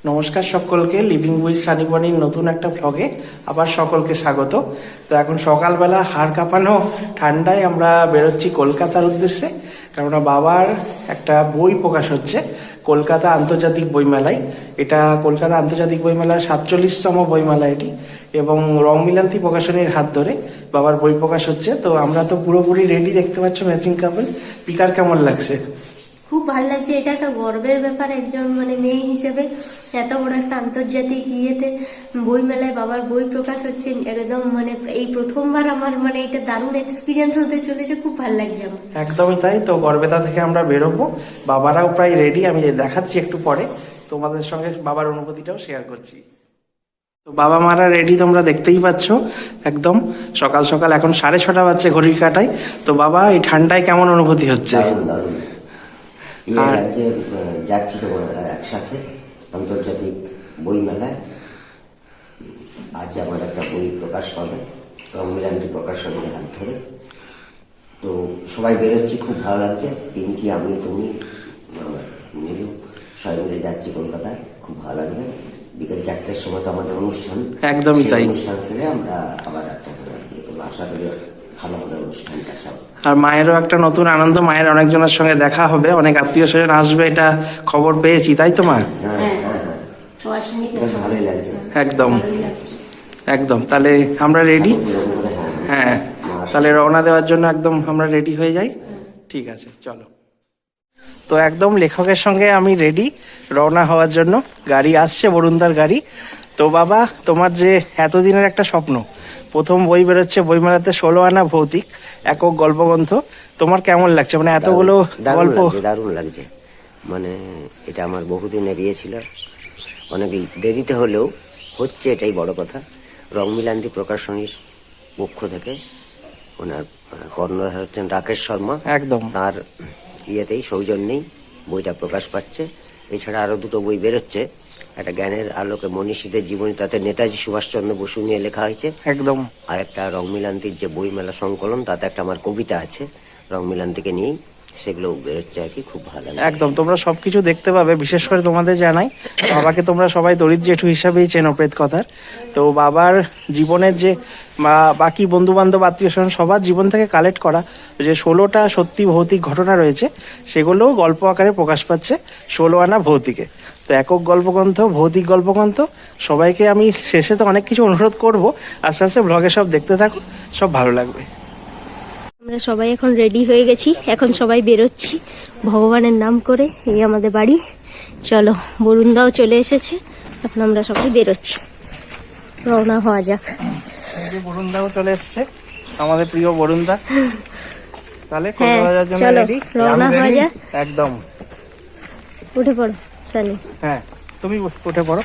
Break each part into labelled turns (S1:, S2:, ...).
S1: নমস্কার সকলকে, living with Sunny বনির নতুন একটা ব্লগে আবার সকলকে স্বাগত। তো এখন সকালবেলা হাড় কাঁপানো ঠান্ডায় আমরা বেরোচ্ছি কলকাতার উদ্দেশ্যে, কেননা বাবার একটা বই প্রকাশ হচ্ছে কলকাতা আন্তর্জাতিক বইমেলায়। এটা কলকাতা আন্তর্জাতিক বইমেলার 47তম বইমেলা এটি, এবং রংমিলান্তি প্রকাশনীর হাত ধরে বাবার বই প্রকাশ হচ্ছে। তো আমরা তো পুরোপুরি রেডি, দেখতে পাচ্ছ ম্যাচিং কাপল। পিকার কেমন লাগছে?
S2: খুব ভালো লাগছে। এটা একটা গর্বের ব্যাপার একজন মেয়ে হিসেবে, এত বড় একটা আন্তর্জাতিক ইয়েতে বইমেলায় বাবার বই প্রকাশ হচ্ছে। একদম এই প্রথমবার আমার এটা দারুণ এক্সপিরিয়েন্স হতে চলেছে। খুব ভালো লাগছে আমার।
S1: একদমই তাই। তো গর্বেতা থেকে আমরা বেরোবো, বাবারাও প্রায় রেডি। আমি দেখাচ্ছি একটু পরে তোমাদের সঙ্গে বাবার অনুভূতিটাও শেয়ার করছি। তো বাবা মারা রেডি, তোমরা দেখতেই পাচ্ছ একদম সকাল সকাল। এখন 6:30 বাজছে ঘড়ির কাঁটায়। তো বাবা, এই ঠান্ডায় কেমন অনুভূতি হচ্ছে?
S3: যাচ্ছি তো একসাথে আন্তর্জাতিক বই মেলায়। আজ আমার একটা বই প্রকাশ পাবে রংমিলান্তি প্রকাশনীর হাত ধরে। তো সবাই বেরোচ্ছি, খুব ভালো লাগছে। পিঙ্কি, আমি, তুমি, নীলু সবাই মিলে যাচ্ছি কলকাতায়। খুব ভালো লাগবে। বিকেল 4টার সময় তো আমাদের অনুষ্ঠান।
S1: একদমই তাই।
S3: অনুষ্ঠান সেরে আমরা আবার একটা আশা করি ভালো হবে অনুষ্ঠানটা সব।
S1: আর মায়েরও একটা নতুন আনন্দ, মায়ের অনেকজনের সঙ্গে দেখা হবে, অনেক আত্মীয় স্বজন আসবে, এটা খবর পেয়েছি, তাই তো মা?
S3: ভালোই লাগছে।
S1: একদম একদম। তাহলে আমরা রেডি। হ্যাঁ, তাহলে রওনা দেওয়ার জন্য একদম আমরা রেডি হয়ে যাই। ঠিক আছে, চলো। তো একদম লেখকের সঙ্গে আমি রেডি রওনা হওয়ার জন্য। গাড়ি আসছে, বরুণদার গাড়ি। তো বাবা, তোমার যে এতদিনের একটা স্বপ্ন, প্রথম বই বেরোচ্ছে বইমেলাতে, 16 আনা ভৌতিক একক গল্পগ্রন্থ, তোমার কেমন লাগছে? এতগুলো গল্প।
S3: দারুণ লাগছে। এটা আমার বহুদিনের ইয়ে ছিল, অনেক দেরিতে হলেও হচ্ছে, এটাই বড় কথা। রংমিলান্তি প্রকাশনীর পক্ষ থেকে ওনার কর্ণধার হচ্ছেন রাকেশ শর্মা।
S1: একদম
S3: তার ইয়েতেই, সৌজন্যেই বইটা প্রকাশ পাচ্ছে। এছাড়া আরো দুটো বই বেরোচ্ছে। একটা জ্ঞানের আলোকে মনীষীদের জীবনী, তাতে নেতাজি সুভাষচন্দ্র বসু নিয়ে লেখা হয়েছে
S1: একদম। আর
S3: একটা রংমিলান্তির যে বইমেলা সংকলন, তাতে একটা আমার কবিতা আছে রংমিলান্তিকে নিয়েই, সেগুলো বেরোচ্ছে আর কি। খুব ভালো
S1: একদম। তোমরা সবকিছু দেখতে পাবে। বিশেষ করে তোমাদের জানাই, বাবাকে তোমরা সবাই দরিদ্র জেঠু হিসাবেই চেনো প্রেত কথার। তো বাবার জীবনের যে বাকি বন্ধু বান্ধব আত্মীয় স্বজন সবার জীবন থেকে কালেক্ট করা যে 16টা সত্যি ভৌতিক ঘটনা রয়েছে, সেগুলোও গল্প আকারে প্রকাশ পাচ্ছে 16 আনা ভৌতিকে। তো একক গল্পগ্রন্থ, ভৌতিক গল্পগ্রন্থ। সবাইকে আমি শেষে তো অনেক কিছু অনুরোধ করব, আস্তে আস্তে ব্লগে সব দেখতে থাকো, সব ভালো লাগবে।
S2: আমরা সবাই এখন রেডি হয়ে গেছি, এখন সবাই বেরোচ্ছি ভগবানের নাম করে। এই আমাদের বাড়ি। চলো, বরুণদাও চলে এসেছে, এখন আমরা সবাই বেরোচ্ছি, রওনা হওয়া যাক।
S1: বরুণদাও চলে এসছে, আমাদের প্রিয় বরুণদা। তাহলে
S2: চলো রওনা হওয়া যাক।
S1: একদম।
S2: উঠে পড়ো সানি।
S1: হ্যাঁ, তুমি উঠে পড়ো।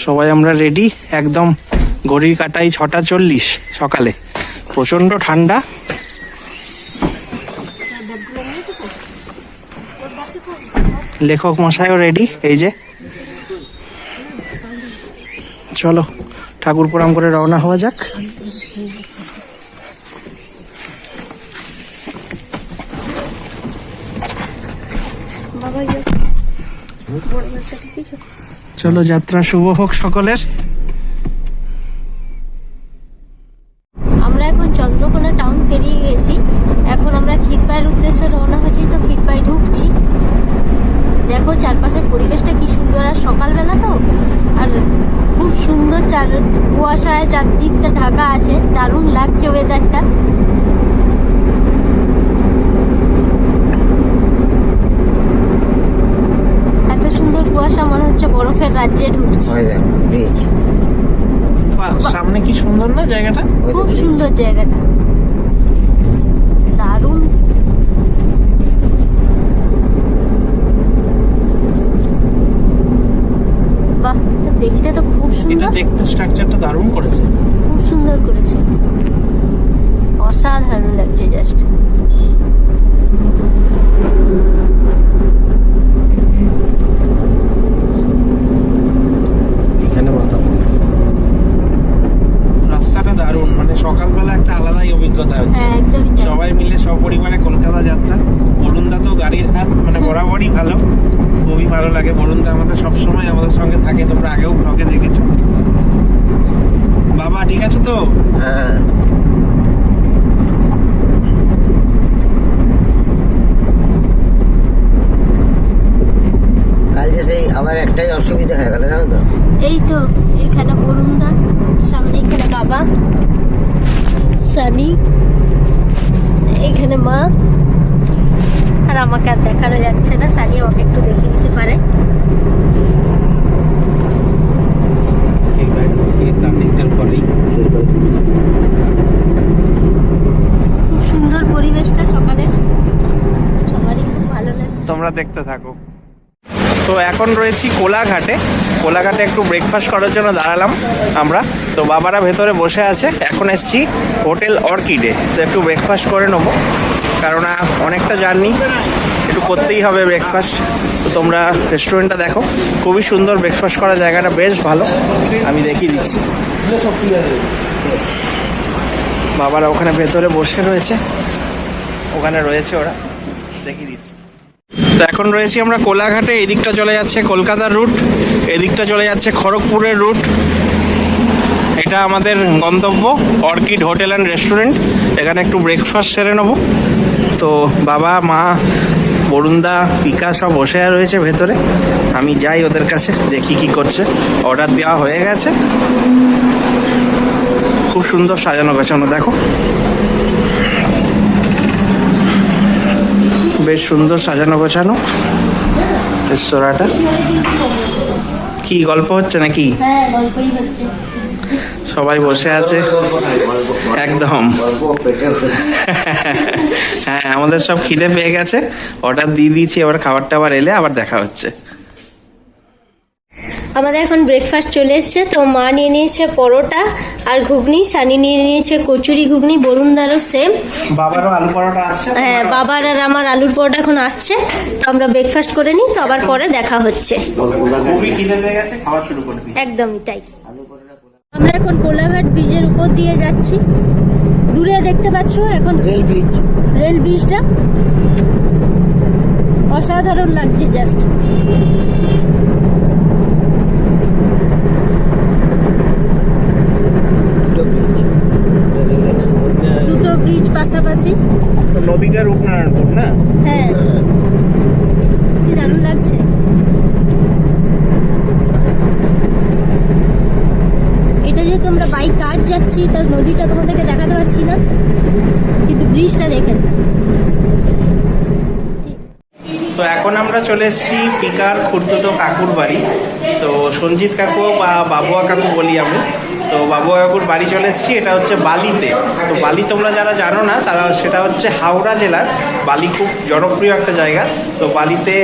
S1: সবাই আমরা রেডি একদম। ঘড়ির কাঁটায় 6:40 সকালে, প্রচন্ড ঠান্ডা। লেখক মশাইও রেডি, এই যে। চলো, ঠাকুর প্রণাম করে রওনা হওয়া যাক। চলো, যাত্রা শুভ হোক সকলের।
S2: আমরা এখন চন্দ্রকোনা টাউন পেরিয়ে গেছি, এখন আমরা ক্ষীরপাইয়ের উদ্দেশ্যে রওনা হচ্ছি। তো ক্ষীরপাই ঢুকছি। দেখো চারপাশের পরিবেশটা কি সুন্দর, আর সকালবেলা তো, আর খুব সুন্দর কুয়াশায় চারদিকটা ঢাকা আছে, দারুণ লাগছে ওয়েদারটা। এত সুন্দর কুয়াশা, মনে হচ্ছে বরফের রাজ্যে ঢুকছি।
S1: সামনে কি সুন্দর না জায়গাটা?
S2: খুব সুন্দর জায়গাটা, দারুণ। বাহ, দেখতে তো খুব সুন্দর।
S1: দেখতে স্ট্রাকচারটা দারুণ করেছে,
S2: খুব সুন্দর করেছে, অসাধারণ লাগছে জাস্ট।
S1: রাস্তাটা দারুণ, সকালবেলা একটা আলাদাই অভিজ্ঞতা হচ্ছে।
S2: একদমই।
S1: সবাই মিলে সপরিবারে কলকাতা যাত্রা। বরুণদা তো বরাবরই ভালো, খুবই ভালো লাগে। বরুণদা আমাদের সবসময় আমাদের সঙ্গে থাকে, তোমরা আগেও ব্লগে দেখেছো। বাবা ঠিক আছে তো?
S3: হ্যাঁ, কাল যে সেই আমার একটাই অসুবিধা হয়ে গেল, জানো তো।
S2: এই তো এখানে বরুণদা, সামনে এখানে বাবা, সানি, এখানে মা, আর আমাকে আর দেখানো যাচ্ছে না। সানি আমাকে একটু দেখিয়ে দিতে পারে। খুব সুন্দর পরিবেশটা সকালের, সবারই খুব ভালো লাগছে।
S1: তোমরা দেখতে থাকো। তো এখন রয়েছি কোলাঘাটে। কোলাঘাটে একটু ব্রেকফাস্ট করার জন্য দাঁড়ালাম আমরা। তো বাবারা ভেতরে বসে আছে। এখন এসছি হোটেল অর্কিডে, তো একটু ব্রেকফাস্ট করে নেবো, কারণ অনেকটা জার্নি, একটু করতেই হবে ব্রেকফাস্ট। তো তোমরা রেস্টুরেন্টটা দেখো, খুবই সুন্দর, ব্রেকফাস্ট করার জায়গাটা বেশ ভালো। আমি দেখিয়ে দিচ্ছি। বাবারা ওখানে ভেতরে বসে রয়েছে, ওখানে রয়েছে ওরা, দেখিয়ে দিচ্ছি। তো এখন রয়েছি আমরা কোলাঘাটে। এদিকটা চলে যাচ্ছে কলকাতার রুট, এদিকটা চলে যাচ্ছে খড়গপুরের রুট। এটা আমাদের গন্তব্য অর্কিড হোটেল অ্যান্ড রেস্টুরেন্ট। এখানে একটু ব্রেকফাস্ট সেরে নেবো। তো বাবা, মা, বরুণদা, পিকা সব বসে রয়েছে ভেতরে। আমি যাই ওদের কাছে, দেখি কি করছে। অর্ডার দেওয়া হয়ে গেছে। খুব সুন্দর সাজানো গোছানো, দেখো বেশ সুন্দর সাজানো গোছানো রেস্তোরাঁটা। কি গল্প হচ্ছে নাকি?
S2: হ্যাঁ, গল্পই হচ্ছে।
S1: সবাই বসে আছে একদম। হ্যাঁ, আমাদের সব খিদে পেয়ে গেছে, অর্ডার দিয়ে দিয়েছি। এবার খাবারটা আবার এলে আবার দেখা হচ্ছে।
S2: আমাদের এখন ব্রেকফাস্ট চলে এসছে। তো মা নিয়ে নিয়েছে পরোটা আর ঘুগনি, সানি নিয়ে নিয়েছে কচুরি ঘুগনি, বরুণদারও সেম।
S1: বাবারও আলু পরোটা আসছে।
S2: হ্যাঁ, বাবার আর আমার আলুর পরোটা এখন আসছে। তো আমরা ব্রেকফাস্ট করে নিই, তো আবার পরে দেখা হচ্ছে।
S1: খুবই খিদে পেয়ে গেছে, খাওয়া শুরু করে দিই।
S2: একদমই তাই। আমরা এখন কোলাঘাট ব্রিজের উপর দিয়ে যাচ্ছি। দূরে দেখতে পাচ্ছ এখন রেল ব্রিজটা, অসাধারণ লাগছে জাস্ট। দুটো ব্রিজ পাশাপাশি।
S1: নদীটা রূপনারায়ণপুর না?
S2: হ্যাঁ, কি দারুণ লাগছে। এটা যেহেতু আমরা বাই কার যাচ্ছি, তার নদীটা তোমাদেরকে দেখাতে পারছি না, কিন্তু ব্রিজটা দেখেন।
S1: তো এখন আমরা চলে এসেছি পিকার খুড়তুতো কাকুর বাড়ি। তো সঞ্জিত কাকু বা বাবুয়া কাকু বলি আমি। তো বাবুয়া কাকুর বাড়ি চলে এসেছি। এটা হচ্ছে বালিতে। তো বালি তোমরা যারা জানো না, তারা সেটা হচ্ছে হাওড়া জেলার। বালি খুব জনপ্রিয় একটা জায়গা। তো বালিতে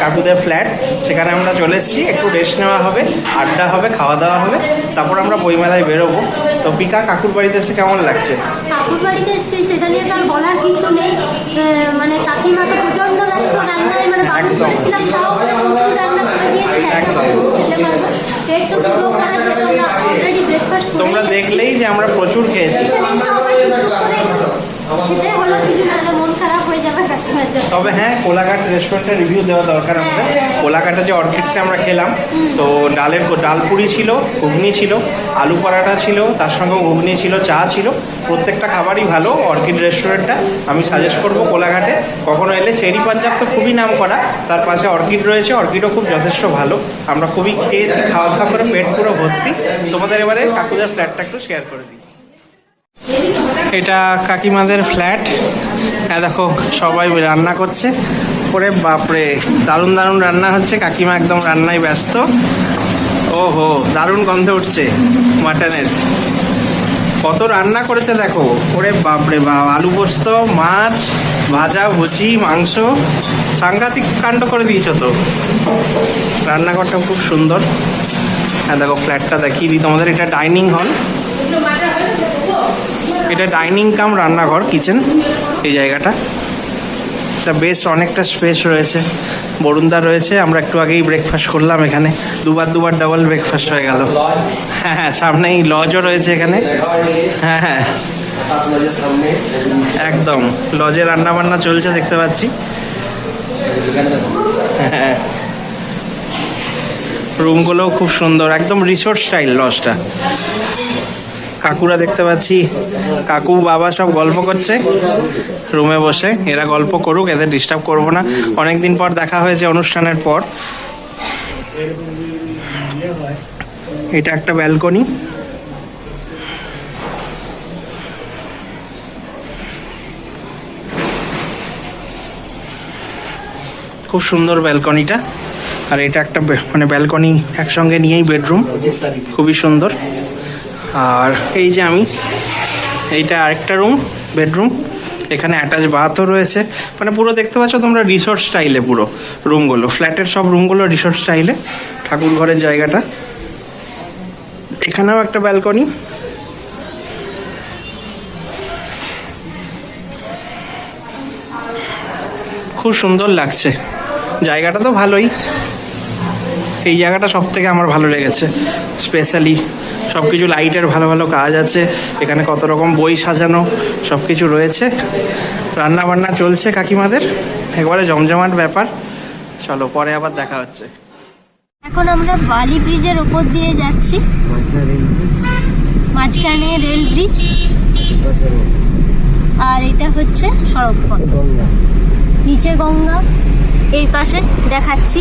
S1: কাকুদের ফ্ল্যাট, সেখানে আমরা চলে এসেছি। একটু রেস্ট নেওয়া হবে, আড্ডা হবে, খাওয়া দাওয়া হবে, তারপর আমরা বইমেলায় বেরোবো। তো পিকা কাকুর বাড়িতে এসে কেমন লাগছে?
S2: কাকুর বাড়িতে এসেছি, সেটা নিয়ে তো আর বলার কিছু নেই। মানে কাকিমা তো প্রচন্ড ব্যস্ত রান্নায়, মানে বাবু করেছিলাম, তাও প্রচুর রান্না করে দিয়েছে, চাইলে বাবু খেতে পারবো। পেট তো পুরো করা, যেহেতু আমরা অলরেডি ব্রেকফাস্ট করে
S1: তোমরা দেখলেই যে আমরা প্রচুর খেয়েছি।
S2: এখানে এসে আবার টুকটুক করে একটু খেতে হলো, কিছু না হলে মন খারাপ হয়ে যাবে কাকিমার জন্য।
S1: তবে হ্যাঁ, কোলাঘাট রেস্টুরেন্টের রিভিউ দেওয়া দরকার আমাদের। কোলাঘাটে যে অর্কিডসে আমরা খেলাম, তো ডাল পুরি ছিল, ঘুগনি ছিল, আলু পরাঠা ছিল, তার সঙ্গেও ঘুগনি ছিল, চা ছিল। প্রত্যেকটা খাবারই ভালো। অর্কিড রেস্টুরেন্টটা আমি সাজেস্ট করবো কোলাঘাটে কখনো এলে। শেরি পাঞ্জাব তো খুবই নাম করা, তার পাশে অর্কিড রয়েছে, অর্কিডও খুব যথেষ্ট ভালো। আমরা খুবই খেয়েছি, খাওয়া দাওয়া করে পেট পুরো ভর্তি। তোমাদের এবারে কাকুদের ফ্ল্যাটটা একটু শেয়ার করে দিই। এটা কাকিমাদের ফ্ল্যাট। হ্যাঁ, দেখো সবাই রান্না করছে। ওরে বাপরে, দারুণ দারুণ রান্না হচ্ছে। কাকিমা একদম রান্নায় ব্যস্ত। ওহো, দারুণ গন্ধ উঠছে মাটনের। কত রান্না করেছে দেখো। ওরে বাপরে বাপ, আলু পোস্ত, মাছ ভাজা, ভুজি, মাংস, সাংঘাতিক কাণ্ড করে দিয়েছো তো। রান্নাঘরটা খুব সুন্দর। হ্যাঁ দেখো, ফ্ল্যাটটা দেখিয়ে দিই তোমাদের। এটা ডাইনিং হল, এটা ডাইনিং কাম রান্নাঘর, কিচেন। এই জায়গাটা এটা বেশ অনেকটা স্পেস রয়েছে। বরুণদা রয়েছে। আমরা একটু আগেই ব্রেকফাস্ট করলাম এখানে, দুবার ডাবল ব্রেকফাস্ট হয়ে গেল। হ্যাঁ হ্যাঁ, সামনেই লজও রয়েছে এখানে। হ্যাঁ হ্যাঁ, একদম লজে রান্না বান্না চলছে দেখতে পাচ্ছি। হ্যাঁ, রুমগুলোও খুব সুন্দর, একদম রিসোর্ট স্টাইল লজটা। কাকুরা দেখতে পাচ্ছি, কাকু বাবা সব গল্প করছে রুমে বসে। এরা গল্প করুক, এদের ডিস্টার্ব করবো না। অনেকদিন পর দেখা হয়েছে অনুষ্ঠানের পর। এটা একটা ব্যালকনি, খুব সুন্দর ব্যালকনিটা। আর এটা একটা মানে ব্যালকনি একসঙ্গে নিয়েই বেডরুম, খুবই সুন্দর। আর এই যে এইটা আরেকটা রুম, বেডরুম। এখানে অ্যাটাচ বাথও রয়েছে, মানে পুরো দেখতে পাচ্ছ তোমরা রিসোর্ট স্টাইলে পুরো রুমগুলো, ফ্ল্যাটের সব রুমগুলো রিসোর্ট স্টাইলে। ঠাকুর ঘরের জায়গাটা, এখানেও একটা ব্যালকনি। খুব সুন্দর লাগছে জায়গাটা, তো ভালোই। এই জায়গাটা সব থেকে আমার ভালো লেগেছে স্পেশালি। সব কিছু লাইটের ভালো ভালো কাজ আছে এখানে, কত রকম বই সাজানো সব কিছু রয়েছে। রান্না বান্না চলছে কাকিমাদের, একবারে জমজমাট ব্যাপার। চলো পরে আবার দেখা হচ্ছে।
S2: এখন আমরা বালি ব্রিজের উপর দিয়ে যাচ্ছি, মাঝখানে রেল ব্রিজ, আর এটা হচ্ছে সড়ক পথ। নিচে গঙ্গা, এই পাশে দেখাচ্ছি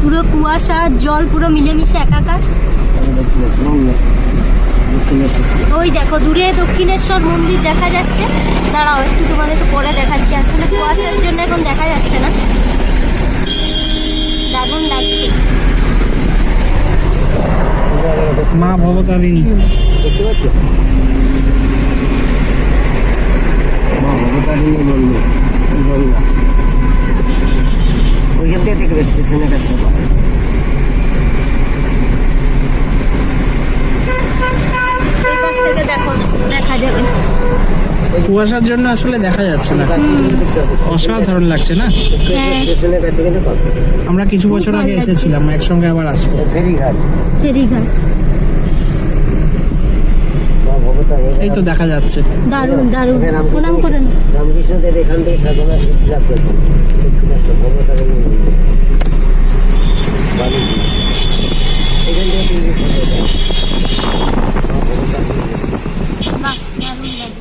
S2: পুরো কুয়াশা জল পুরো মিলেমিশে একাকার। ওই দেখো দূরে দক্ষিণেশ্বর মন্দির দেখা যাচ্ছে। দাঁড়াও একটু তোমাদেরকে পরে দেখাচ্ছি, আসলে কুয়াশার জন্য এখন দেখা যাচ্ছে না। দারুণ লাগছে।
S1: মা ভবতারিণী,
S3: দেখতে পাচ্ছ? মা ভবতারিণী মন্দির, গঙ্গা। ওইখান থেকে দেখবে স্টেশনের কাছ থেকে।
S2: এই পাশ থেকে দেখো, দেখা যাবে।
S1: কুয়াশার জন্য আসলে দেখা যাচ্ছে না, অসাধারণ লাগছে না।
S3: স্টেশনের কাছে কিন্তু পাবে।
S1: আমরা কিছু বছর আগে এসেছিলাম, একসঙ্গে আবার আসবো।
S3: ফেরিঘাট,
S2: ফেরিঘাট,
S3: মা ভবতারিণী।
S1: এই তো দেখা যাচ্ছে।
S2: দারুণ দারুণ, প্রণাম করেন।
S3: রামকৃষ্ণদেব এখান থেকে সাধনা সিদ্ধি লাভ করেছেন। দক্ষিণেশ্বর ভবতারিণী মন্দির, বালি ব্রিজ। এখান থেকে তুমি
S2: বাহ, দারুণ লাগে।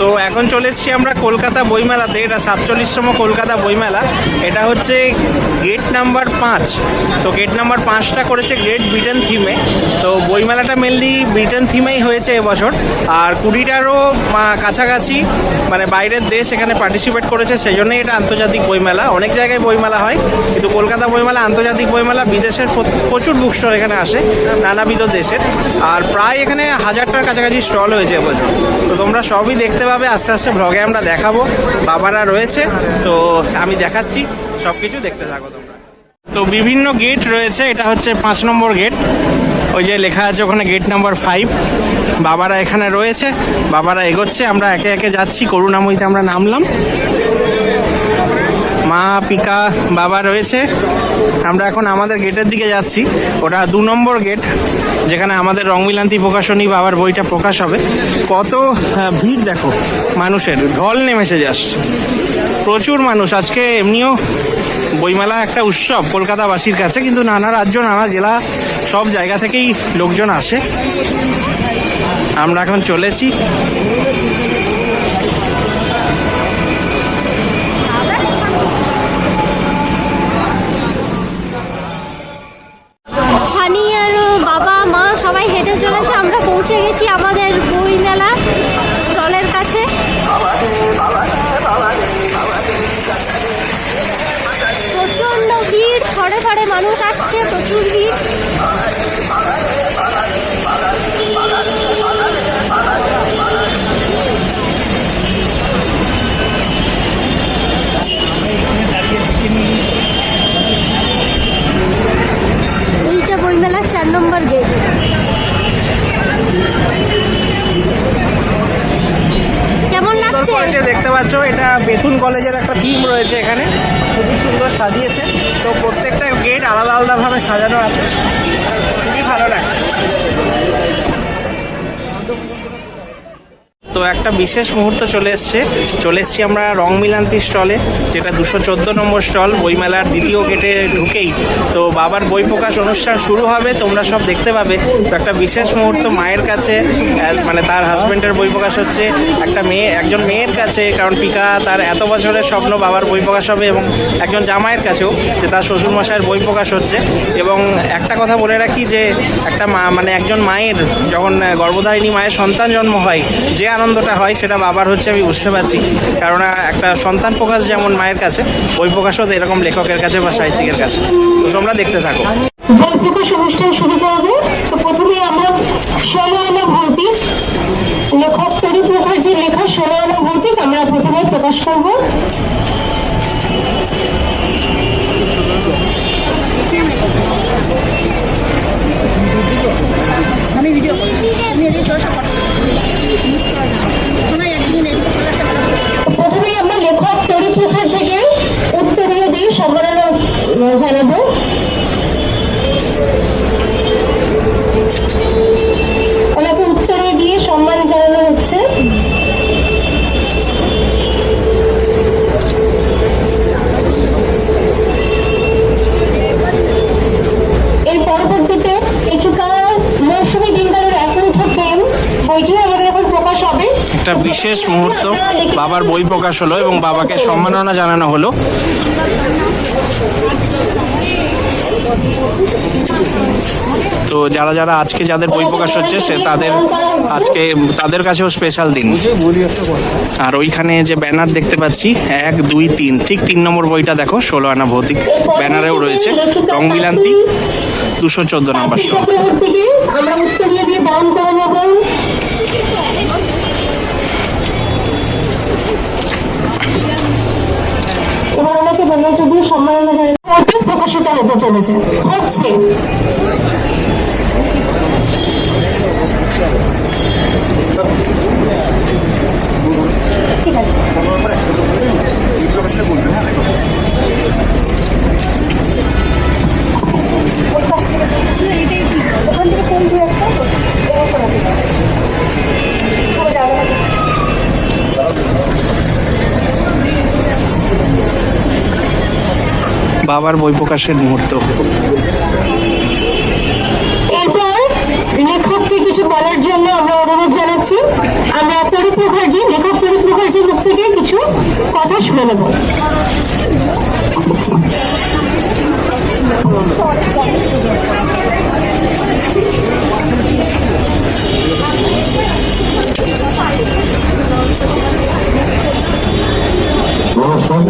S1: তো এখন চলে এসেছি আমরা কলকাতা বইমেলাতে। এটা 47তম কলকাতা বইমেলা। এটা হচ্ছে গেট নাম্বার 5। তো গেট নাম্বার 5টা করেছে গ্রেট ব্রিটেন থিমে। তো বইমেলাটা মেনলি ব্রিটেন থিমেই হয়েছে এবছর। আর 20টারও কাছাকাছি মানে বাইরের দেশ এখানে পার্টিসিপেট করেছে, সেই জন্যই এটা আন্তর্জাতিক বইমেলা। অনেক জায়গায় বইমেলা হয়, কিন্তু কলকাতা বইমেলা আন্তর্জাতিক বইমেলা। বিদেশের প্রচুর বুক স্টল এখানে আসে, নানাবিধ দেশের। আর প্রায় এখানে 1000টার কাছাকাছি স্টল হয়েছে এবছর। তো তোমরা সবই দেখতে পাবে, আস্তে আস্তে ব্লগে আমরা দেখাবো। বাবারা রয়েছে, তো আমি দেখাচ্ছি, সব কিছু দেখতে থাকো তোমরা। তো বিভিন্ন গেট রয়েছে, এটা হচ্ছে 5 নম্বর গেট। ওই যে লেখা আছে ওখানে গেট নাম্বার 5। বাবারা এখানে রয়েছে, বাবারা এগোচ্ছে, আমরা একে একে যাচ্ছি। করুণাময়ীতে আমরা নামলাম, মা পিকা বাবা রয়েছে। আমরা এখন আমাদের গেটের দিকে যাচ্ছি, ওটা 2 নম্বর গেট, যেখানে আমাদের রংমিলান্তি প্রকাশনী বাবার বইটা প্রকাশ হবে। কত ভিড় দেখো, মানুষের ঢল নেমেছে জাস্ট, প্রচুর মানুষ। আজকে এমনিও বইমেলা একটা উৎসব কলকাতাবাসীর কাছে, কিন্তু নানা রাজ্য নানা জেলা সব জায়গা থেকেই লোকজন আসে। আমরা এখন চলেছি।
S2: সানি আর বাবা মা সবাই হেঁটে চলেছে। আমরা পৌঁছে গেছি আমাদের বই মেলা স্টলের কাছে। প্রচন্ড ভিড়, ঘরে ঘরে মানুষ আসছে, প্রচুর ভিড়। এইটা বইমেলার 4 নম্বর গেট। কেমন লাগছে?
S1: করেছে দেখতে পাচ্ছ, এটা বেথুন কলেজের একটা থিম রয়েছে এখানে, খুবই সুন্দর সাজিয়েছে। তো প্রত্যেকটা গেট আলাদা আলাদাভাবে সাজানো আছে, খুবই ভালো লাগছে। তো তো একটা বিশেষ মুহূর্ত চলে এসেছি আমরা রং মিলান্তি স্টলে, যেটা 214 নম্বর স্টল, বইমেলার দ্বিতীয় গেটে ঢুকেই। তো বাবার বই প্রকাশ অনুষ্ঠান শুরু হবে, তোমরা সব দেখতে পাবে। তো একটা বিশেষ মুহূর্ত মায়ের কাছে, মানে তার হাজব্যান্ডের বই প্রকাশ হচ্ছে, একজন মেয়ের কাছে, কারণ পিকা তার এত বছরের স্বপ্ন বাবার বই প্রকাশ হবে, এবং একজন জামাইয়ের কাছেও যে তার শ্বশুরমশাইয়ের বই প্রকাশ হচ্ছে। এবং একটা কথা বলে রাখি যে একটা মানে একজন মায়ের যখন গর্ভধারিণী মায়ের সন্তান জন্ম হয়, যে আনন্দটা হয় সেটা বাবার হচ্ছে, আমি বুঝতে পারছি। কারণ একটা সন্তান প্রকাশ যেমন মায়ের কাছে, বই প্রকাশও এরকম লেখকের কাছে বা সাহিত্যিকের কাছে। তো তোমরা দেখতে থাকো।
S4: বই প্রকাশ অনুষ্ঠান শুরু করবে। তো প্রথমে আমরা 16 আনা ভৌতিক, লেখক তরুপ মুখার্জির লেখা 16 আনা ভৌতিক আমরা প্রথমে প্রকাশ করব। প্রথমে আমরা লেখক তরুপ মুখার্জিকে উত্তরীয় দিয়ে সম্মাননা জানাবো। ওনাকে উত্তরে দিয়ে সম্মান জানানো হচ্ছে। এর পরবর্তীতে লেখিকা মৌসুমী ডিঙ্গালের এক মুঠো প্রেম বইটিও আমাদের এখন প্রকাশ হবে।
S1: একটা বিশেষ মুহূর্ত, বাবার বই প্রকাশ হলো এবং বাবাকে সম্মাননা জানানো হলো। তো যারা আজকে যাদের বই প্রকাশ হচ্ছে তাদের কাছেও স্পেশাল দিন। আর ওইখানে যে ব্যানার দেখতে পাচ্ছি 1, 2, 3, ঠিক 3 নম্বর বইটা দেখো, 16 আনা ভৌতিক, ব্যানারেও রয়েছে রং মিলান্তি 214 নম্বর স্টল।
S4: আমরা উত্তরীয় দিয়ে বরণ করে নেব। এবার আমাকে ব্যানারটা দিয়ে সম্মাননা জানাতে প্রকাশিত হতে চলেছে হচ্ছে। ঠিক আছে, ওখান থেকে কোন দু একটা
S1: বাবার বই প্রকাশের মুহূর্ত।
S4: এরপর লেখককে কিছু বলার জন্য আমরা অনুরোধ জানাচ্ছি। আমরা তরুপ মুখার্জি, লেখক তরুপ মুখার্জির মুখ থেকে কিছু কথা শুনে নেব।
S3: নমস্কার।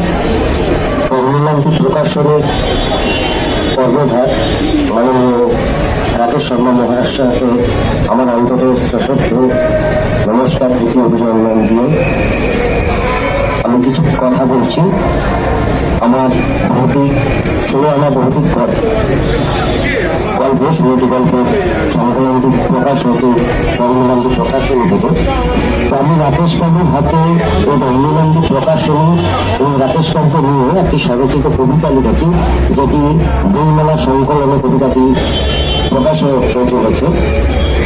S3: রংমিলান্তি প্রকাশনের কর্ণধার মাননীয় রাকেশ শর্মা মহারাষ্ট্রকে আমার অন্তরের সশ্রদ্ধ নমস্কার, প্রীতি অভিনন্দন দিয়ে আমি কিছু কথা বলছি। আমার ভৌতিক 16 আনা ভৌতিক গল্প 16টি গল্পের সংকলনটি প্রকাশ হতে রংমিলান্তি প্রকাশনী থেকে। তো আমি রাকেশ বাবুর হাতে এই রংমিলান্তি প্রকাশনী এবং রাকেশ বাবুকে নিয়ে একটি স্বরচিত কবিতা লিখেছি, যেটি বইমেলা সংকলনে কবিতাটি প্রকাশ হতে চলেছে।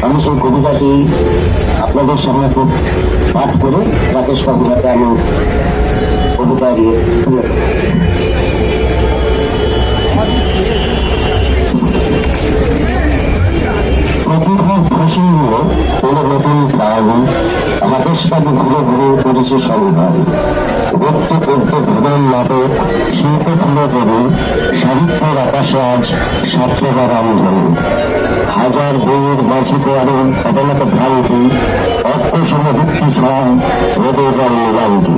S3: আমি সেই কবিতাটি আপনাদের সামনে খুব পাঠ করে রাকেশ বাবুর হাতে আমি কবিতা দিয়ে তুলে প্রতিভার খুশি নিয়ে কোনো নতুন প্রাণ রাকেশ বাবু ঘুরে ঘুরে করেছে সংগ্রাম। ব্যক্তি করতে ভ্রমণ নাটক, শিল্প ফুলে দেবে সাহিত্যের আকাশে আজ ছাত্ররা রামধনু। হাজার বইয়ের মাঝিতে আরো অবনত ভ্রান্তি, অর্থ সমভিত্তি ছয় রোদের রং মিলান্তি।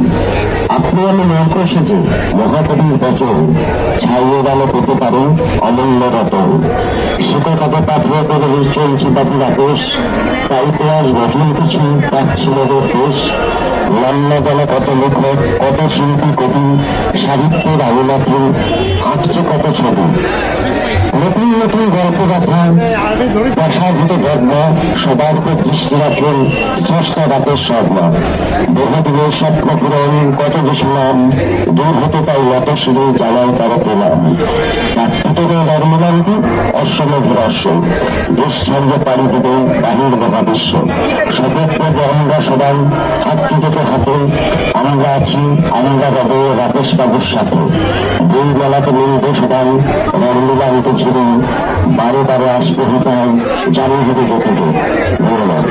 S3: আপনি আমি নৌকো সেজে মহাকবির বচন ছাইয়ে গেলে পেতে পারেন অমূল্য রতন। সেটা তাকে পাথরে করে চলছে বাবু রাকেশ, তাই তো আজ নতুন কিছু পাচ্ছিল রে দেশ। নান্না জানা কত লেখক, কত শিল্পী কবি, সাহিত্যের আইনাতে আঁকছে কত ছবি।
S5: নতুন নতুন গল্প কথা অসাধুত ধর্ম সবার উপর দৃষ্টি রাখেন স্রষ্টা রাতের স্বপ্ন বহুদিনের স্বপ্ন পূরণ কত যে সুনাম দূর হতে তাই নত শিরে জানায় তারা পেলাম প্রাকৃতিকের নর্মলান্তি অশ্বমেধের অশ্ব দেশ ছন্দ পাড়ি দেবে বাহির মহাবিশ্ব সপক্ষে আমরা সবাই হাত থেকে হাতে আমরা আছি আমরা রবে রাকেশ বাবুর সাথে বই মেলাতে মিলবে সবাই নর্মলান্তি ঝুড়ে বারে বারে আসবে হৃদয় জানি হবে দেখবে ধন্যবাদ।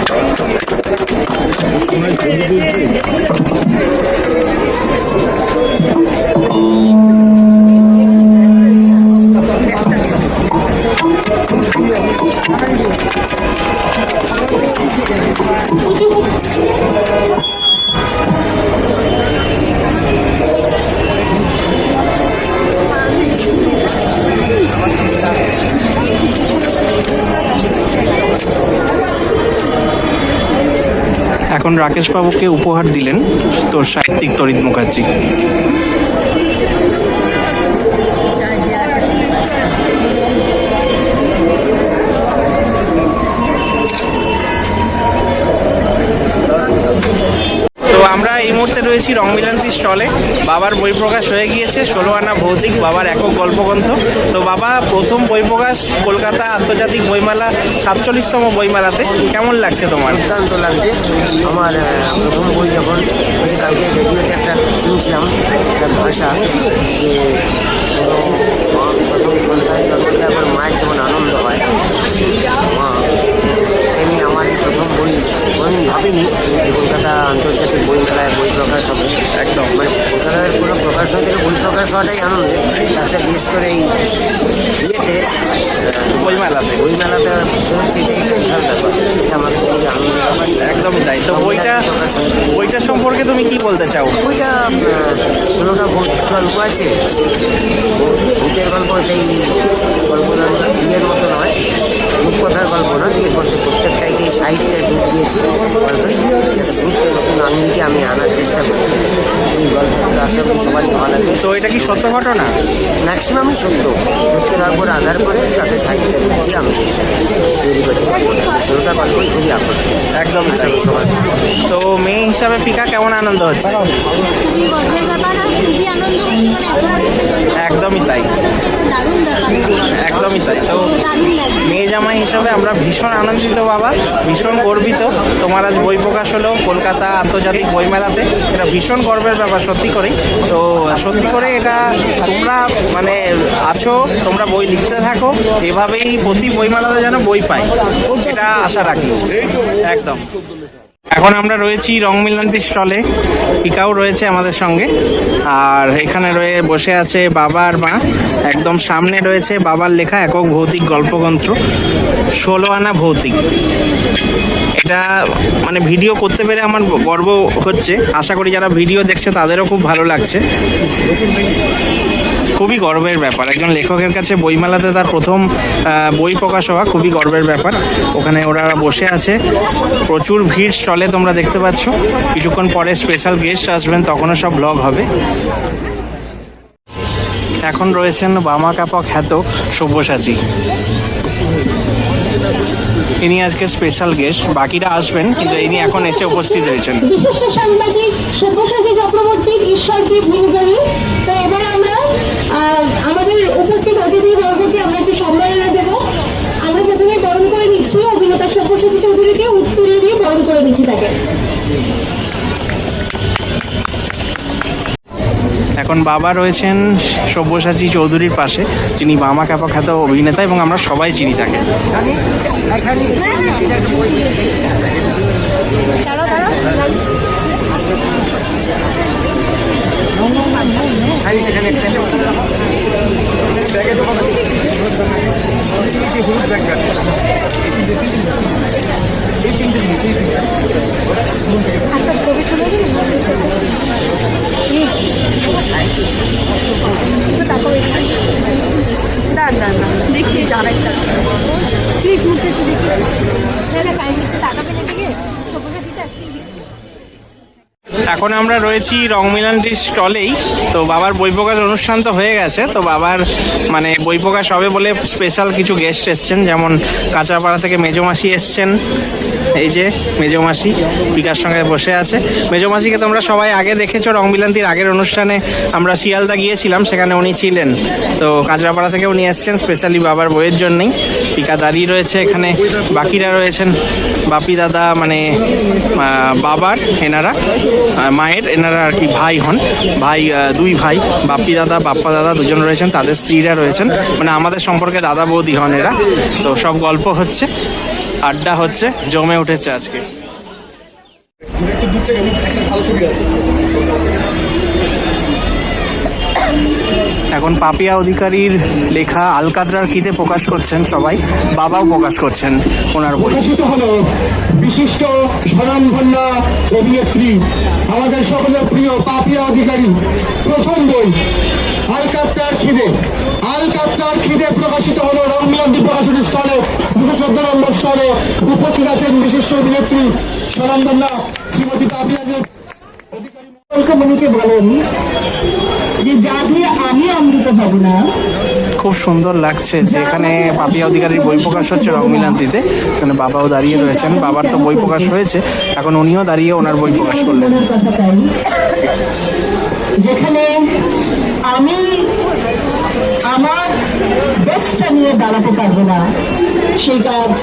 S1: এখন রাকেশ বাবুকে উপহার দিলেন তোর সাহিত্যিক তরিৎ মুখার্জি। আমরা এই মুহূর্তে রয়েছি রংমিলান্তি স্টলে। বাবার বই প্রকাশ হয়ে গিয়েছে 16 আনা ভৌতিক, বাবার একক গল্পগ্রন্থ। তো বাবা, প্রথম বই প্রকাশ কলকাতা আন্তর্জাতিক বইমেলা 47তম বইমেলাতে, কেমন লাগছে তোমার?
S3: দুর্দান্ত লাগছে। আমার প্রথম বই যখন কালকে রেডিওতে একটা শুনছিলাম একটা ভাষা যে প্রথম সন্তান জন্মে আমার মায়ের যেমন আনন্দ হয় মা, তেমনি আমার এই প্রথম বই আমি ভাবিনি যে কলকাতা আন্তর্জাতিক বইমেলায় বই প্রকাশ হবে। একদম মানে কলকাতার কোনো প্রকাশন থেকে বই প্রকাশ হওয়াটাই আনন্দ। তাতে বিশেষ করে এই ইয়েতে বইমেলাতে হচ্ছে এটা একটা বিশাল ব্যাপার, এটা আমার খুবই আনন্দ।
S1: একদমই তাই। তো বইটা সম্পর্কে তুমি কি বলতে চাও?
S3: বইটা 16টা ভৌতিক গল্প আছে। ভূতের গল্প সেই গল্পটা বিয়ের মতো নয়, রূপকথার গল্প না, বিয়ের মধ্যে প্রত্যেকটাকে সাহিত্যের রূপ দিয়েছি। ভূতের নতুন আঙ্গিকে আমি আনার চেষ্টা করছি। এই গল্পগুলো আশা করি সবাই ভালো লাগে।
S1: তো এটা কি সত্য ঘটনা?
S3: ম্যাক্সিমামই সত্যের উপর আধার করে তাদের সাহিত্যের রূপ দিয়ে আমি তৈরি করছি। 16টা গল্পই খুবই আকর্ষণীয়।
S1: একদমই তাই। তো মেয়ে হিসাবে ফিকা কেমন আনন্দ হচ্ছে?
S2: খুবই গর্বের ব্যাপার আর খুবই আনন্দ হচ্ছে, মানে এত বড় একটা জায়গায়
S1: একদমই তাই।
S2: প্রকাশ হচ্ছে, এটা দারুণ ব্যাপার।
S1: একদমই তাই। তো
S2: দারুণ লাগছে।
S1: মেয়ে জামাই হিসাবে আমরা ভীষণ আনন্দিত বাবা, ভীষণ গর্বিত। তোমার আজ বই প্রকাশ হলো কলকাতা আন্তর্জাতিক বইমেলাতে, এটা ভীষণ গর্বের ব্যাপার সত্যি করেই। তো সত্যি করে এটা তোমরা মানে আছো, তোমরা বই লিখতে থাকো, এভাবেই প্রতি বইমেলাতে যেন বই পাই, এটা আশা রাখি। একদম। এখন আমরা রয়েছি রংমিলান্তি স্টলে, পিকাও রয়েছে আমাদের সঙ্গে, আর এখানে বসে আছে বাবা আর মা। একদম সামনে রয়েছে বাবার লেখা একক ভৌতিক গল্পগ্রন্থ 16 আনা ভৌতিক। এটা মানে ভিডিও করতে পেরে আমার গর্ব হচ্ছে। আশা করি যারা ভিডিও দেখছে তাদেরও খুব ভালো লাগছে। খুবই গর্বের ব্যাপার, একজন লেখকের কাছে বইমেলাতে তার প্রথম বই প্রকাশ হওয়া খুবই গর্বের ব্যাপার। ওখানে ওরা বসে আছে, প্রচুর ভিড় স্টলে তোমরা দেখতে পাচ্ছ। কিছুক্ষণ পরে স্পেশাল গেস্ট আসবেন, তখনও সব ব্লগ হবে। এখন রয়েছেন বামা কাপা খ্যাত সব্যসাচী, ইনি আজকে স্পেশাল গেস্ট। বাকিরা আসবেন, কিন্তু ইনি এখন এসে উপস্থিত হয়েছেন।
S4: বিশিষ্ট সাংবাদিক সব্যসাচী চক্রবর্তী ঈশ্বরদীপ নীলগড়ি। তো এবার আমরা আমাদের উপস্থিত অতিথি বর্গকে আমরা একটু সম্মাননা দেব। আমরা প্রথমে বরণ করে নিচ্ছি অভিনেতা সব্যসাচী চৌধুরীকে, উত্তরীয় দিয়ে বরণ করে নিচ্ছি তাকে।
S1: এখন বাবা রয়েছেন সব্যসাচী চৌধুরীর পাশে, যিনি বামা কাপা খ্যাত অভিনেতা এবং আমরা সবাই চিনি তাকে। এখন আমরা রয়েছি রংমিলানটির স্টলেই। তো বাবার বই প্রকাশ অনুষ্ঠান তো হয়ে গেছে, তো বাবার মানে বই প্রকাশ হবে বলে স্পেশাল কিছু গেস্ট এসছেন, যেমন কাঁচাপাড়া থেকে মেজোমাসি এসছেন। এই যে মেজোমাসি পিকার সঙ্গে বসে আছে। মেজোমাসিকে তোমরা সবাই আগে দেখেছো, রংমিলান্তির আগের অনুষ্ঠানে আমরা শিয়ালদা গিয়েছিলাম, সেখানে উনি ছিলেন। তো কাঁচরাপাড়া থেকে উনি এসছেন স্পেশালি বাবার বইয়ের জন্যই। পিকা দাঁড়িয়ে রয়েছে এখানে, বাকিরা রয়েছেন বাপি দাদা, মানে বাবার এনারা, মায়ের এনারা আর কি ভাই হন, ভাই দুই ভাই, বাপি দাদা বাপ্পা দাদা দুজন রয়েছেন, তাদের স্ত্রীরা রয়েছেন, মানে আমাদের সম্পর্কে দাদা বৌদি হন এরা। তো সব গল্প হচ্ছে, আড্ডা হচ্ছে, জমে উঠেছে আজকে। এখন পাপিয়া অধিকারীর লেখা আলকাতরার খিদে প্রকাশ করছেন সবাই, বাবাও প্রকাশ করছেন ওনার বই।
S5: প্রকাশিত হলো বিশিষ্ট স্বনামধন্য অভিনেত্রী আমাদের সকলের প্রিয় পাপিয়া অধিকারী প্রথম বই আলকাতরার খিদে। আলকাতরার খিদে প্রকাশিত হলো রংমিলান্তি প্রকাশনী স্থলে 214 নম্বর স্থলে। উপস্থিত আছেন বিশিষ্ট অভিনেত্রী স্বনামধন্য শ্রীমতী পাপিয়া অধিকারী।
S4: কল্পমণিকে বলেন যে যা দিয়ে আমি অমৃত হব না।
S1: খুব সুন্দর লাগছে যে এখানে পাপিয়া অধিকারীর বই প্রকাশ হচ্ছে রংমিলান্তিতে, এখানে বাবাও দাঁড়িয়ে রয়েছেন। বাবার তো বই প্রকাশ হয়েছে, এখন উনিও দাঁড়িয়ে ওনার বই প্রকাশ করলেন।
S4: মনের কথা তাই, যেখানে আমি আমার বেস্টটা নিয়ে দাঁড়াতে পারবো না, সেই কাজ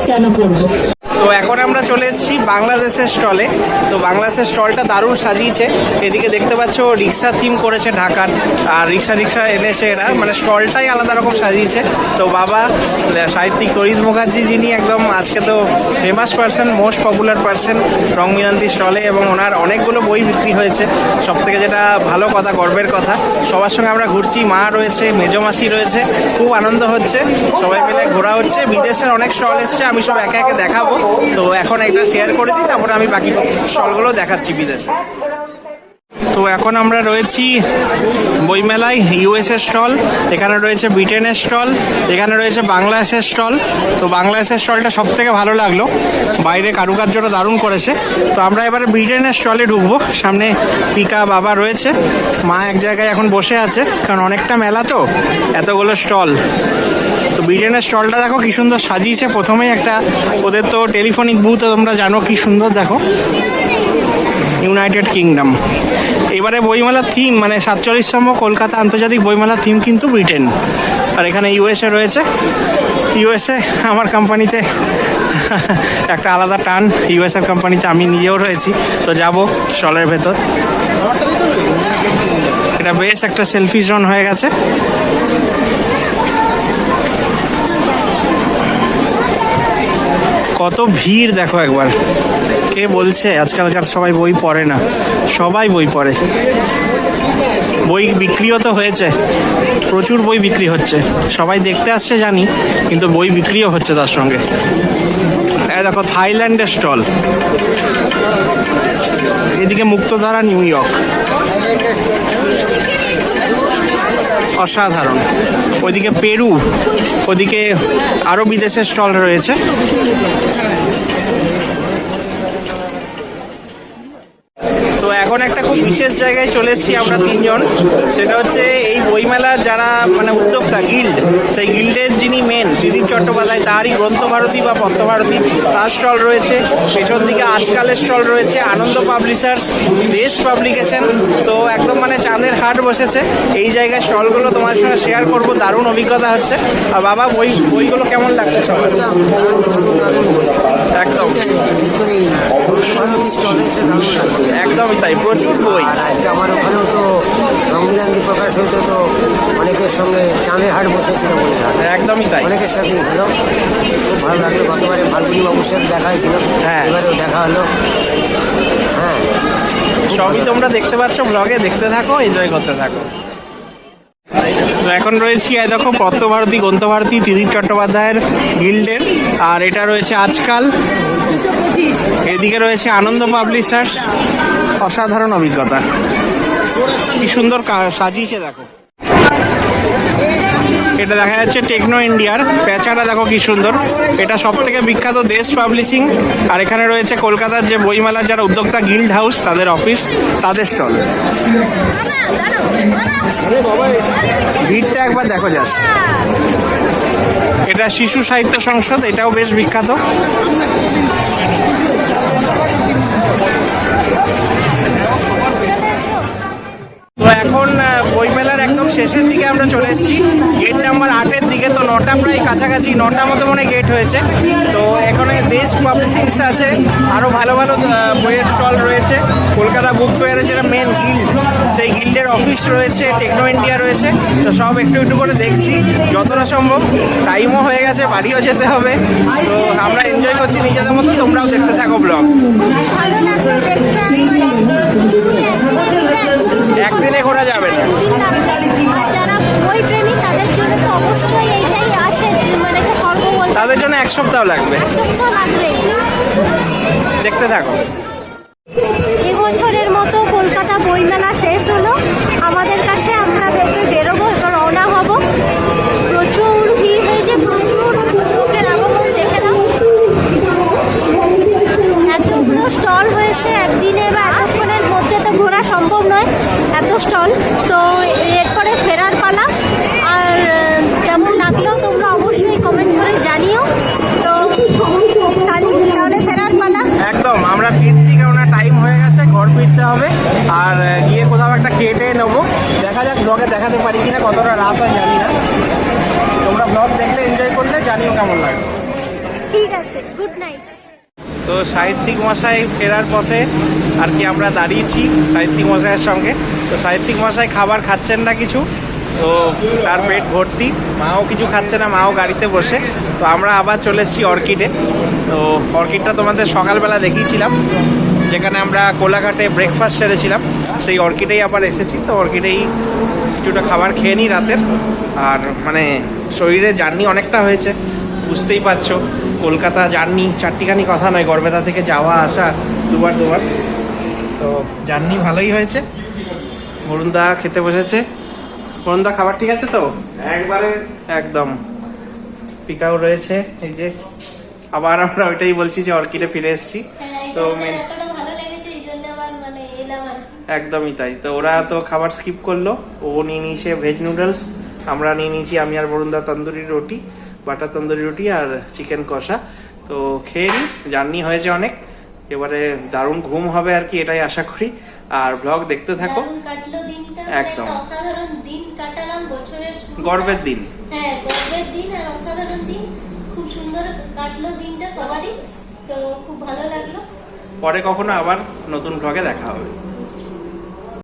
S4: কেন করবো?
S1: তো এখন আমরা চলে এসেছি বাংলাদেশের স্টলে। তো বাংলাদেশের স্টলটা দারুণ সাজিয়েছে। এদিকে দেখতে পাচ্ছ রিক্সা থিম করেছে ঢাকার, আর রিক্সা এনেছে এরা, মানে স্টলটাই আলাদা রকম সাজিয়েছে। তো বাবা সাহিত্যিক তরিত মুখার্জি, যিনি একদম আজকে তো famous person, most popular person Rangmilanti স্টলে, এবং ওনার অনেকগুলো বই বিক্রি হয়েছে। সব থেকে যেটা ভালো কথা, গর্বের কথা, সবার সঙ্গে আমরা ঘুরছি, মা রয়েছে, মেজমাসি রয়েছে, খুব আনন্দ হচ্ছে, সবাই মিলে ঘোরা হচ্ছে। বিদেশের অনেক স্টল এসছে, আমি সব একে একে দেখাবো। তো এখন একটা শেয়ার করে দিই, তারপরে আমি বাকি স্টলগুলো দেখাচ্ছি বিদেশে। তো এখন আমরা রয়েছি বইমেলায়, ইউএসএর স্টল, এখানে রয়েছে ব্রিটেনের স্টল, এখানে রয়েছে বাংলাদেশের স্টল। তো বাংলাদেশের স্টলটা সব থেকে ভালো লাগলো, বাইরে কারুকার্যটা দারুণ করেছে। তো আমরা এবারে ব্রিটেনের স্টলে ঢুকবো। সামনে পিকা বাবা রয়েছে, মা এক জায়গায় এখন বসে আছে, কারণ অনেকটা মেলা তো, এতগুলো স্টল। তো ব্রিটেনের স্টলটা দেখো কি সুন্দর সাজিয়েছে। প্রথমেই একটা ওদের তো টেলিফোনিক বুথ, তোমরা জানো কি সুন্দর, দেখো ইউনাইটেড কিংডম। এবারে বইমেলার থিম, মানে 47তম কলকাতা আন্তর্জাতিক বইমেলার থিম কিন্তু ব্রিটেন, আর এখানে ইউএসএ রয়েছে। ইউএসএ আমার কোম্পানিতে একটা আলাদা টান, ইউএসএর কোম্পানিতে আমি নিজেও রয়েছি। তো যাব স্টলের ভেতর, এটা বেশ একটা সেলফি জোন হয়ে গেছে। কত ভিড় দেখো একবার। কে বলছে আজকালকার সবাই বই পড়ে না? সবাই বই পড়ে। বই বিক্রিও তো হয়েছে, প্রচুর বই বিক্রি হচ্ছে, সবাই দেখতে আসছে জানি, কিন্তু বই বিক্রিও হচ্ছে তার সঙ্গে। দেখো থাইল্যান্ডের স্টল, এদিকে মুক্তধারা নিউ ইয়র্ক, অসাধারণ। ওইদিকে পেরু, ওদিকে আরও বিদেশের স্টল রয়েছে। তো এখন একটা খুব বিশেষ জায়গায় চলে এসেছি আমরা তিনজন, সেটা হচ্ছে এই বইমেলার যারা মানে উদ্যোক্তা গিল্ড, সেই গিল্ডের যিনি মেন দিলীপ চট্টোপাধ্যায়, তারই গ্রন্থভারতী বা পত্রভারতী, তার স্টল রয়েছে। পেছন দিকে আজকালের স্টল রয়েছে, আনন্দ পাবলিশার্স, দেশ পাবলিকেশন। তো একদম মানে চাঁদের হাট বসেছে। এই জায়গায় স্টলগুলো তোমার সঙ্গে শেয়ার করবো, দারুণ অভিজ্ঞতা হচ্ছে। আর বাবা বইগুলো কেমন লাগছে সবার? একদম একদমই তাই, প্রচুর বই।
S3: আর আজকে আমার ওখানেও তো রংমিলান্তি প্রকাশ হইতে, তো অনেকের সঙ্গে চাঁদের হাট বসেছিল মনে হয়।
S1: একদমই তাই,
S3: অনেকের সাথেই হলো, খুব ভালো লাগলো। গতবারে ফাল্গুনি বাবুর সাথে দেখা হয়েছিল,
S1: হ্যাঁ
S3: এবারেও দেখা হলো। হ্যাঁ,
S1: সবই তোমরা দেখতে পাচ্ছ ব্লগে, দেখতে থাকো, এনজয় করতে থাকো। তো এখন রয়েছি এই দেখো পত্রভারতী, গ্রন্থভারতী, দিলীপ চট্টোপাধ্যায়ের গিল্ডের, আর এটা রয়েছে আজকাল, এদিকে রয়েছে আনন্দ পাবলিশার্স। অসাধারণ অভিজ্ঞতা, কি সুন্দর সাজিয়েছে দেখো। এটা দেখা যাচ্ছে টেকনো ইন্ডিয়ার প্যাচাটা, দেখো কি সুন্দর। এটা সব থেকে বিখ্যাত দেশ পাবলিশিং। আর এখানে রয়েছে কলকাতার যে বইমেলার যারা উদ্যোক্তা গিল্ড হাউস, তাদের অফিস, তাদের স্টল। ভিড়টা একবার দেখো জাস্ট। এটা শিশু সাহিত্য সংসদ, এটাও বেশ বিখ্যাত। তো এখন বইমেলার একদম শেষের দিকে আমরা চলে এসেছি, গেট নাম্বার 8-এর দিকে। তো 9টা প্রায় কাছাকাছি, 9টা মতো মনে গেট হয়েছে। তো এখানে দেশ পাবলিশিংস আছে, আরও ভালো ভালো বইয়ের স্টল রয়েছে। কলকাতা বুক ফেয়ারের যেটা মেন গিল্ড, সেই গিল্ডের অফিস রয়েছে, টেকনো ইন্ডিয়া রয়েছে। তো সব একটু একটু করে দেখছি যতটা সম্ভব। টাইমও হয়ে গেছে, বাড়িও যেতে হবে। তো আমরা এনজয় করছি নিজেদের মতো, তোমরাও দেখতে থাকো ব্লগ।
S2: ভালো লাগলো দেখতে।
S1: একদিনে ঘোরা যাবে না।
S2: আর যারা বই প্রেমী তাদের জন্য তো অবশ্যই এইটাই আছে, মানে সর্বময়
S1: তাদের জন্য 1 সপ্তাহ লাগবে,
S2: সপ্তাহ লাগবেই।
S1: দেখতে থাকো।
S2: এবছরের মতো কলকাতা বইমেলা শেষ হলো আমাদের কাছে। আমরা বেরোবো, রওনা হব। প্রচুর ভিড় হয়েছে, প্রচুর লোকের আগমন দেখে নাও। এতগুলো স্টল হয়েছে একদিনে বা এতক্ষণের মধ্যে তো ঘোরা সম্ভব নয়, এত স্টল। তো এরপরে ফেরার পালা। আর কেমন লাগলো তোমরা অবশ্যই কমেন্ট করে জানিও। তো তাহলে ফেরার পালা।
S1: একদম আমরা ফিরছি, কেননা টাইম হয়ে গেছে, ঘর ফিরতে হবে। আর গিয়ে কোথাও একটা খেয়ে টেয়ে নেবো। দেখা যাক ব্লগে দেখাতে পারি কিনা, কতটা রাত হয় জানি না। তোমরা ব্লগ দেখলে, এনজয় করলে জানিও কেমন লাগে।
S2: ঠিক আছে, গুড নাইট।
S1: তো সাহিত্যিক মশাই ফেরার পথে আর কি আমরা দাঁড়িয়েছি সাহিত্যিক মশাইয়ের সঙ্গে। তো সাহিত্যিক মশাই খাবার খাচ্ছেন না কিছু, তো তার পেট ভর্তি। মাও কিছু খাচ্ছে না, মাও গাড়িতে বসে। তো আমরা আবার চলে এসেছি অর্কিডে। তো অর্কিডটা তোমাদের সকালবেলা দেখিয়েছিলাম, যেখানে আমরা কোলাঘাটে ব্রেকফাস্ট সেরেছিলাম। সেই অর্কিডেই আবার এসেছি। তো অর্কিডেই কিছুটা খাবার খেয়ে নিই রাতের। আর মানে শরীরে জার্নি অনেকটা হয়েছে, বুঝতেই পারছো। কলকাতা জার্নি চারটিখানি কথা নয়, গড়বেতা থেকে যাওয়া আসা দুবার। তো জার্নি ভালোই হয়েছে। বরুণদা খেতে বসেছে। বরুণদা খাবার ঠিক আছে তো? একবারে একদম। পিকাও রয়েছে এই যে। আবার আমরা ওইটাই বলছি যে অর্কিডে ফিরে এসেছি। তো
S2: ভালো লেগেছে, এই জন্য আবার মানে এলাম আর কি।
S1: একদমই তাই। তো ওরা তো খাবার স্কিপ করলো। ও নিয়ে নিয়েছে ভেজ নুডলস, আমরা নিয়ে নিয়েছি আমি আর বরুণদা তন্দুরি রুটি, বাটার তন্দুরি রুটি আর চিকেন কষা। তো খেয়ে নিই, জার্নি হয়েছে অনেক। এবারে দারুণ ঘুম হবে আর কি, এটাই আশা করি। আর ব্লগ দেখতে থাকো।
S2: দারুণ কাটলো দিনটা,
S1: একদম।
S2: একটা অসাধারণ দিন কাটালাম, বছরের
S1: গর্বের দিন।
S2: হ্যাঁ, গর্বের দিন আর অসাধারণ দিন। খুব সুন্দর কাটলো দিনটা সবারই। তো খুব ভালো লাগলো।
S1: পরে কখনো আবার নতুন ব্লগে দেখা হবে।